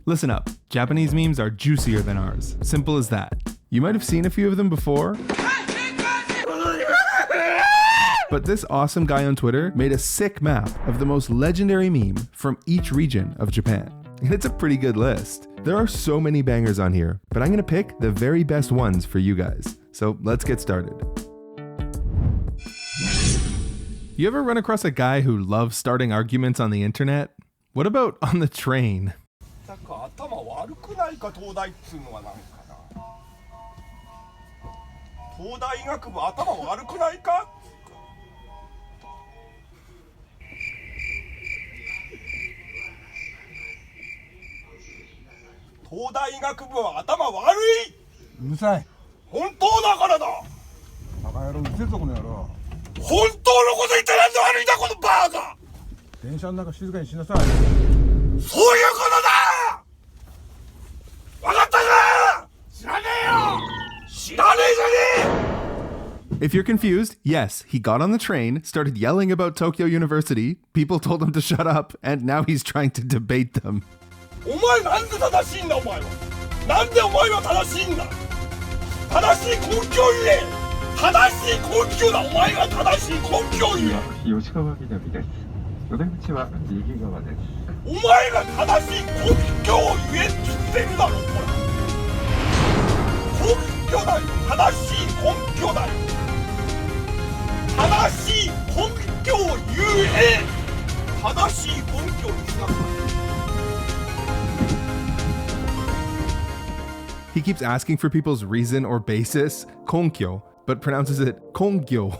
Listen up, Japanese memes are juicier than ours. Simple as that. You might have seen a few of them before, but this awesome guy on Twitter made a sick map of the most legendary meme from each region of Japan. And it's a pretty good list. There are so many bangers on here, but I'm gonna pick the very best ones for you guys. So let's get started. You ever run across a guy who loves starting arguments on the internet? What about on the train? なんか頭悪くないか東大っつうのはなんかな東大医学部頭悪くないか東大医学部は頭悪い。うるさい。本当だからだ。バカ野郎うるせえぞこの野郎。本当のこと言ってなんで悪いんだこのバーカ。電車の中静かにしなさい。そういうことだ。分かったか。知らねえよ。知らねえじゃねえ。 If you're confused, yes, he got on the train, started yelling about Tokyo University, people told him to shut up, and now he's trying to debate them. お前なんで正しいんだお前は。なんでお前は正しいんだ。正しい根拠を言え。正しい根拠だ。お前が正しい根拠を言え。吉川みなみです。お出口は右側です。お前が正しい根拠を言えって言ってるだろ。これ根拠だよ。正しい根拠だよ。正しい根拠を言え。正しい根拠にしなさい。He keeps asking for people's reason or basis, konkyo, but pronounces it kongyo.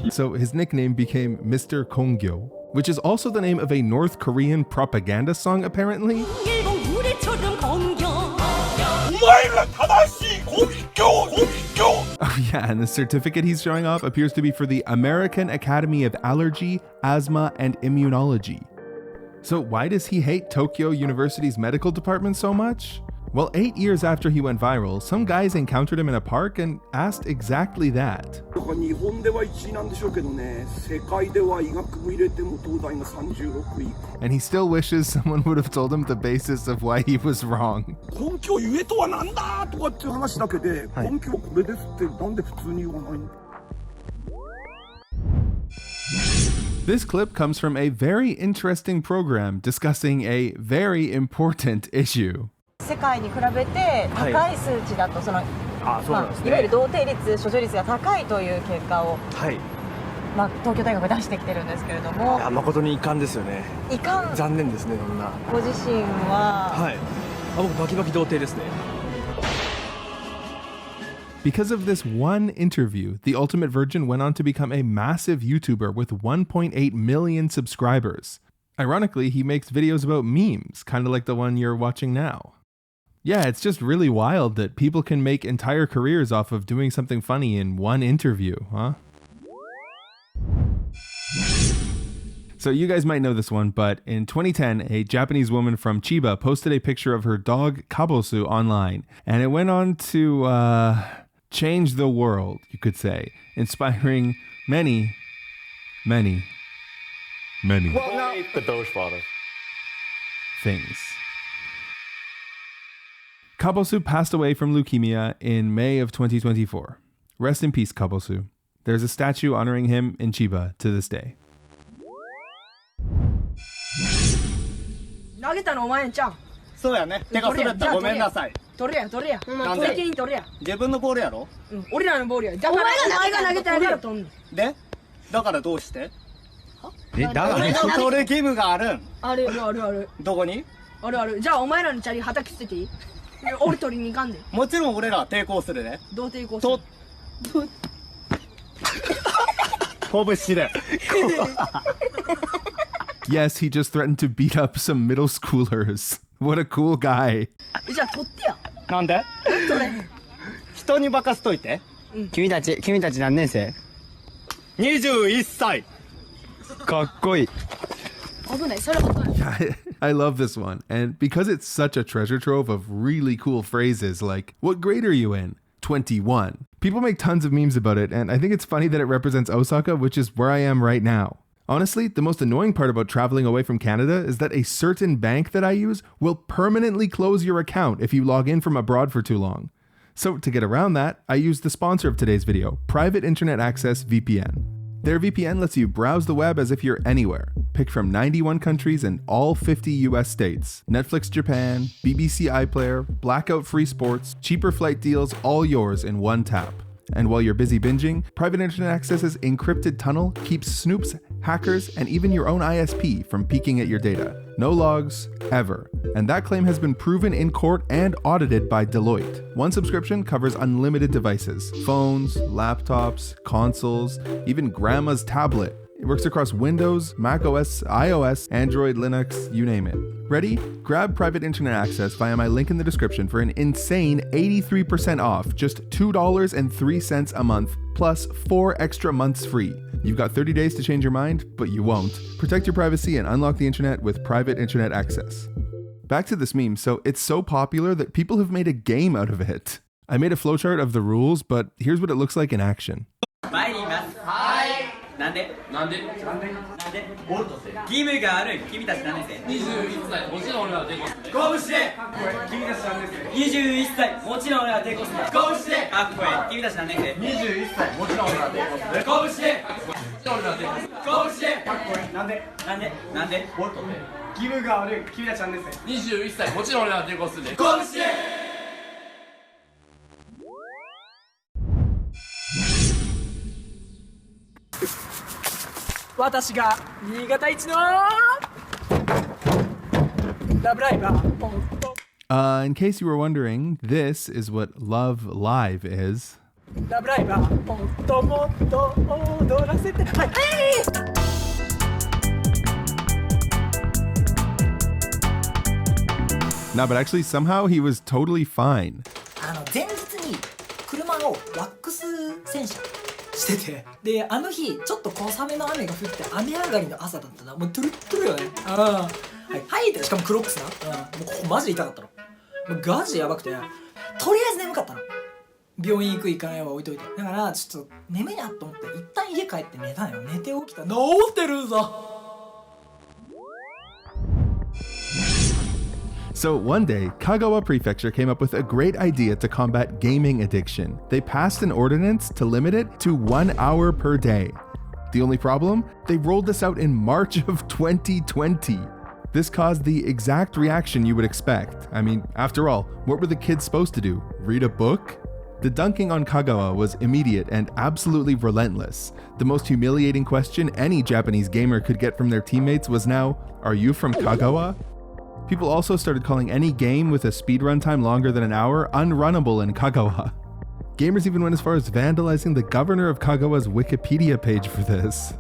So his nickname became Mr. Kongyo, which is also the name of a North Korean propaganda song apparently. Oh yeah, and the certificate he's showing off appears to be for the American Academy of Allergy, Asthma, and Immunology. So why does he hate Tokyo University's medical department so much? Well, 8 years after he went viral, some guys encountered him in a park and asked exactly that. And he still wishes someone would have told him the basis of why he was wrong. This clip comes from a very interesting program discussing a very important issue. 世界に比べて高い数値だと、いわゆる同定率、所持率が高いという結果を、東京大学が出してきてるんですけれども、誠に遺憾ですよね。遺憾。残念ですね、そんな。ご自身は、僕バキバキ童貞ですね。Because of this one interview, the Ultimate Virgin went on to become a massive YouTuber with 1.8 million subscribers. Ironically, he makes videos about memes, kind of like the one you're watching now. Yeah, it's just really wild that people can make entire careers off of doing something funny in one interview, huh? So you guys might know this one, but in 2010, a Japanese woman from Chiba posted a picture of her dog Kabosu online, and it went on to change the world, you could say, inspiring many things. Kabosu passed away from leukemia in May of 2024. Rest in peace, Kabosu. There's a statue honoring him in Chiba to this day. 投げたのお前んちゃん。そうやね。てかそれやったらごめんなさい。取れや。取り気に取れや。自分のボールやろ？うん、俺らのボールや。だからお前が投げたから取んの。で？だからどうして？だから俺の取る義務があるん。ある。どこに？ある。じゃあお前らのチャリはたき捨てていい？俺取りに行かんで。もちろん俺らは抵抗するね。どう抵抗する？拳で。Yes, he just threatened to beat up some middle schoolers. What a cool guy. じゃあ取ってや。なんで？取れ。人に任せといて。君たち何年生？21歳。かっこいい。危ない。それ危ない。Yeah, I love this one. And because it's such a treasure trove of really cool phrases like, what grade are you in? 21. People make tons of memes about it, and I think it's funny that it represents Osaka, which is where I am right now. Honestly, the most annoying part about traveling away from Canada is that a certain bank that I use will permanently close your account if you log in from abroad for too long. So to get around that, I use the sponsor of today's video, Private Internet Access VPN. Their VPN lets you browse the web as if you're anywhere. Pick from 91 countries and all 50 US states. Netflix Japan, BBC iPlayer, blackout free sports, cheaper flight deals, all yours in one tap. And while you're busy binging, Private Internet Access's encrypted tunnel keeps snoops, hackers, and even your own ISP from peeking at your data. No logs, ever. And that claim has been proven in court and audited by Deloitte. One subscription covers unlimited devices: phones, laptops, consoles, even grandma's tablet. It works across Windows, Mac OS, iOS, Android, Linux, you name it. Ready? Grab Private Internet Access via my link in the description for an insane 83% off, just $2.03 a month, plus 4 extra months free. You've got 30 days to change your mind, but you won't. Protect your privacy and unlock the internet with Private Internet Access. Back to this meme, so it's so popular that people have made a game out of it. I made a flowchart of the rules, but here's what it looks like in action. なんでボルトせ義務がある君たち何年生21歳もちろん俺は抵抗する拳でかっこいい君たち何年生21歳もちろん俺は抵抗する拳でかっこいい君たち何年生21歳もちろん俺は抵抗する拳でかっこいい俺は抵抗する拳でかっこいいなんでボルトで義務がある君たち何年生21歳もちろん俺は抵抗する拳で私が新潟一のラブライバー。 In case you were wondering, this is what Love Live is. ラブライバーもっともっと踊らせてはい。No, but actually somehow he was totally fine. 前日に車をワックス洗車してて、で日ちょっと小雨の雨が降って雨上がりの朝だったな。もうトゥルットゥルよね。はいってしかもクロックスな。もうここマジで痛かったの。もうガチでやばくて、とりあえず眠かったの。病院行かないは置いといて。だからちょっと眠いなと思って一旦家帰って寝たのよ。寝て起きたら治ってるぞ。So one day, Kagawa Prefecture came up with a great idea to combat gaming addiction. They passed an ordinance to limit it to 1 hour per day. The only problem? They rolled this out in March of 2020. This caused the exact reaction you would expect. I mean, after all, what were the kids supposed to do? Read a book? The dunking on Kagawa was immediate and absolutely relentless. The most humiliating question any Japanese gamer could get from their teammates was now, "Are you from Kagawa?" People also started calling any game with a speedrun time longer than an hour unrunnable in Kagawa. Gamers even went as far as vandalizing the governor of Kagawa's Wikipedia page for this.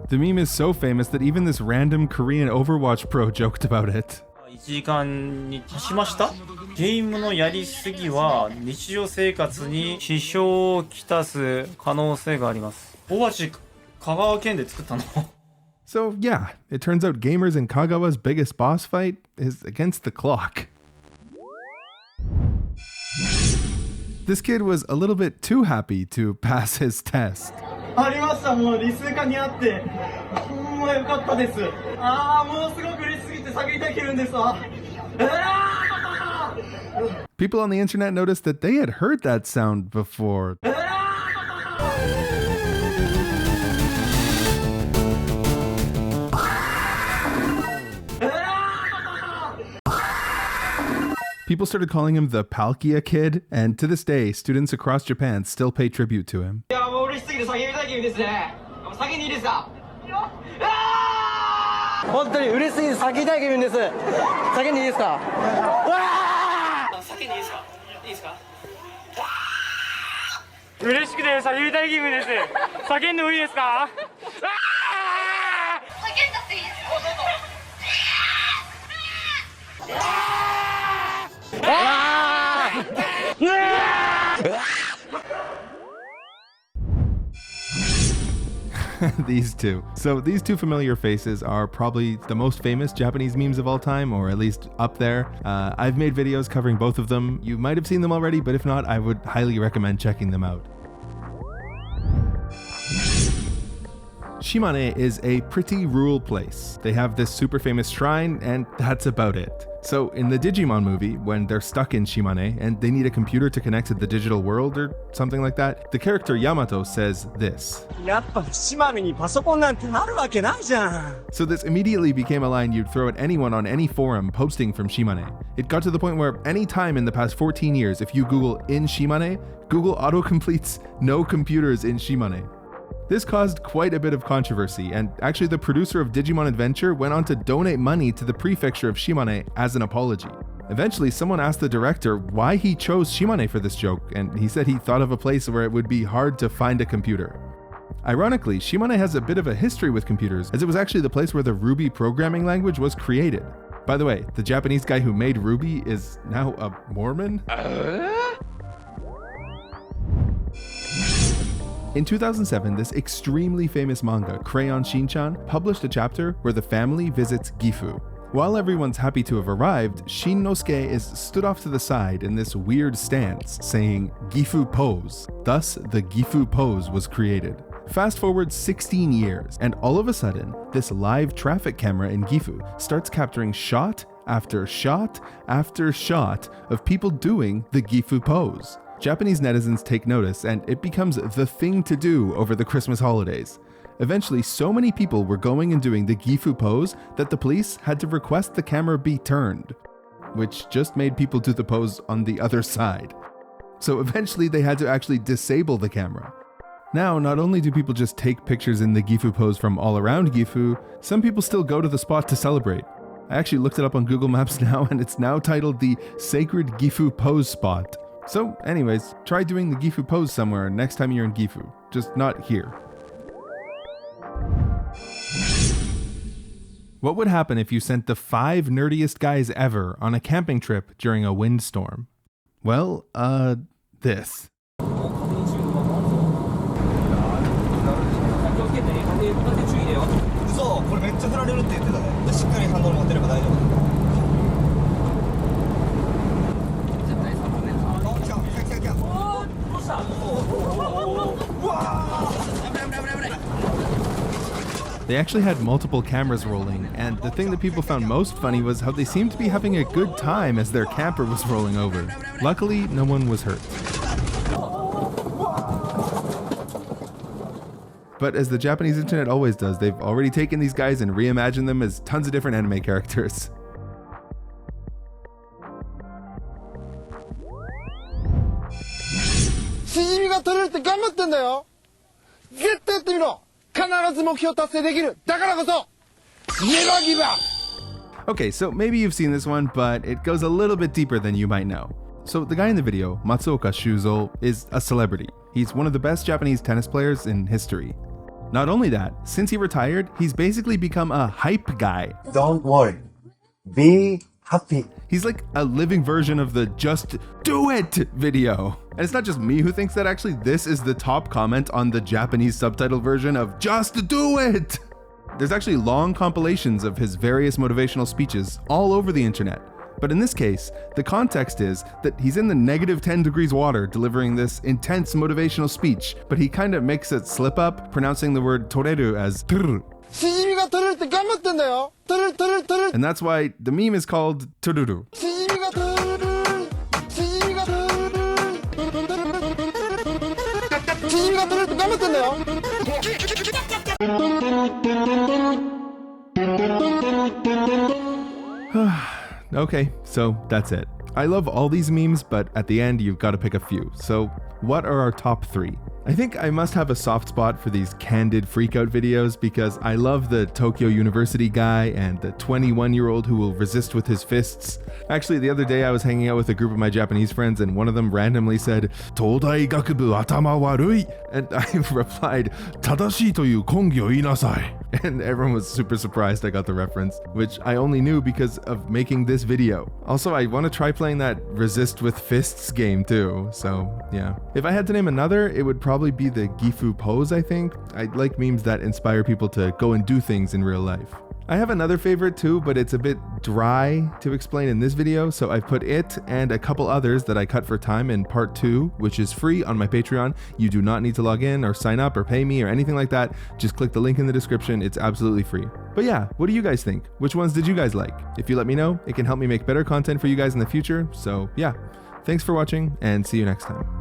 The meme is so famous that even this random Korean Overwatch pro joked about it. 1時間に達しました。ゲームのやりすぎは日常生活に支障をきたす可能性があります。大橋香川県で作ったの。So yeah, it turns out gamers in Kagawa's biggest boss fight is against the clock. This kid was a little bit too happy to pass his test. ありました。もう理数科にあってほんまよかったです。もうすごく嬉しすぎて叫びたい気分ですわ。People on the internet noticed that they had heard that sound before. People started calling him the Palkia Kid, and to this day, students across Japan still pay tribute to him. いやもう嬉しすぎて叫びたい気分ですね。叫んでいいですか？本当に嬉しすぎて叫びたい気分です。叫んでいいですか？叫んでいいですか？いいですか？嬉しくて叫びたい気分です。叫んでもいいですか？叫んだっていいですか？These two. So these two familiar faces are probably the most famous Japanese memes of all time, or at least up there. I've made videos covering both of them. You might have seen them already, but if not, I would highly recommend checking them out. Shimane is a pretty rural place. They have this super famous shrine, and that's about it. So in the Digimon movie, when they're stuck in Shimane and they need a computer to connect to the digital world or something like that, the character Yamato says this. So this immediately became a line you'd throw at anyone on any forum posting from Shimane. It got to the point where any time in the past 14 years, if you Google in Shimane, Google auto-completes no computers in Shimane. This caused quite a bit of controversy, and actually the producer of Digimon Adventure went on to donate money to the prefecture of Shimane as an apology. Eventually, someone asked the director why he chose Shimane for this joke, and he said he thought of a place where it would be hard to find a computer. Ironically, Shimane has a bit of a history with computers, as it was actually the place where the Ruby programming language was created. By the way, the Japanese guy who made Ruby is now a Mormon? In 2007, this extremely famous manga, Crayon Shin-chan, published a chapter where the family visits Gifu. While everyone's happy to have arrived, Shin-no-suke is stood off to the side in this weird stance, saying Gifu pose. Thus, the Gifu pose was created. Fast forward 16 years, and all of a sudden, this live traffic camera in Gifu starts capturing shot after shot after shot of people doing the Gifu pose. Japanese netizens take notice, and it becomes the thing to do over the Christmas holidays. Eventually, so many people were going and doing the Gifu pose that the police had to request the camera be turned, which just made people do the pose on the other side. So eventually they had to actually disable the camera. Now, not only do people just take pictures in the Gifu pose from all around Gifu, some people still go to the spot to celebrate. I actually looked it up on Google Maps now, and it's now titled the Sacred Gifu Pose Spot. So anyways, try doing the Gifu pose somewhere next time you're in Gifu, just not here. What would happen if you sent the 5 nerdiest guys ever on a camping trip during a windstorm? Well, this. They actually had multiple cameras rolling, and the thing that people found most funny was how they seemed to be having a good time as their camper was rolling over. Luckily, no one was hurt. But as the Japanese internet always does, they've already taken these guys and reimagined them as tons of different anime characters. Okay, so maybe you've seen this one, but it goes a little bit deeper than you might know. So the guy in the video, Matsuoka Shuzo, is a celebrity. He's one of the best Japanese tennis players in history. Not only that, since he retired, he's basically become a hype guy. Don't worry. Be happy. He's like a living version of the Just Do It video. And it's not just me who thinks that, actually. This is the top comment on the Japanese subtitle version of Just Do It. There's actually long compilations of his various motivational speeches all over the internet. But in this case, the context is that he's in the negative 10 degrees water delivering this intense motivational speech, but he kind of makes it slip up, pronouncing the word toreru as tururu. And that's why the meme is called tururu. Okay, so that's it. I love all these memes, but at the end you've got to pick a few. So what are our top 3? I think I must have a soft spot for these candid freakout videos because I love the Tokyo University guy and the 21-year-old who will resist with his fists. Actually, the other day I was hanging out with a group of my Japanese friends and one of them randomly said, Todai gakubu atama warui, and I replied, Tadashi toyu kongyo inasai. And everyone was super surprised I got the reference, which I only knew because of making this video. Also, I want to try playing that resist with fists game too, so yeah. If I had to name another, it would probably be the Gifu pose, I think. I like memes that inspire people to go and do things in real life. I have another favorite too, but it's a bit dry to explain in this video, so I've put it and a couple others that I cut for time in part 2, which is free on my Patreon. You do not need to log in or sign up or pay me or anything like that. Just click the link in the description. It's absolutely free. But yeah, what do you guys think? Which ones did you guys like? If you let me know, it can help me make better content for you guys in the future. So yeah, thanks for watching and see you next time.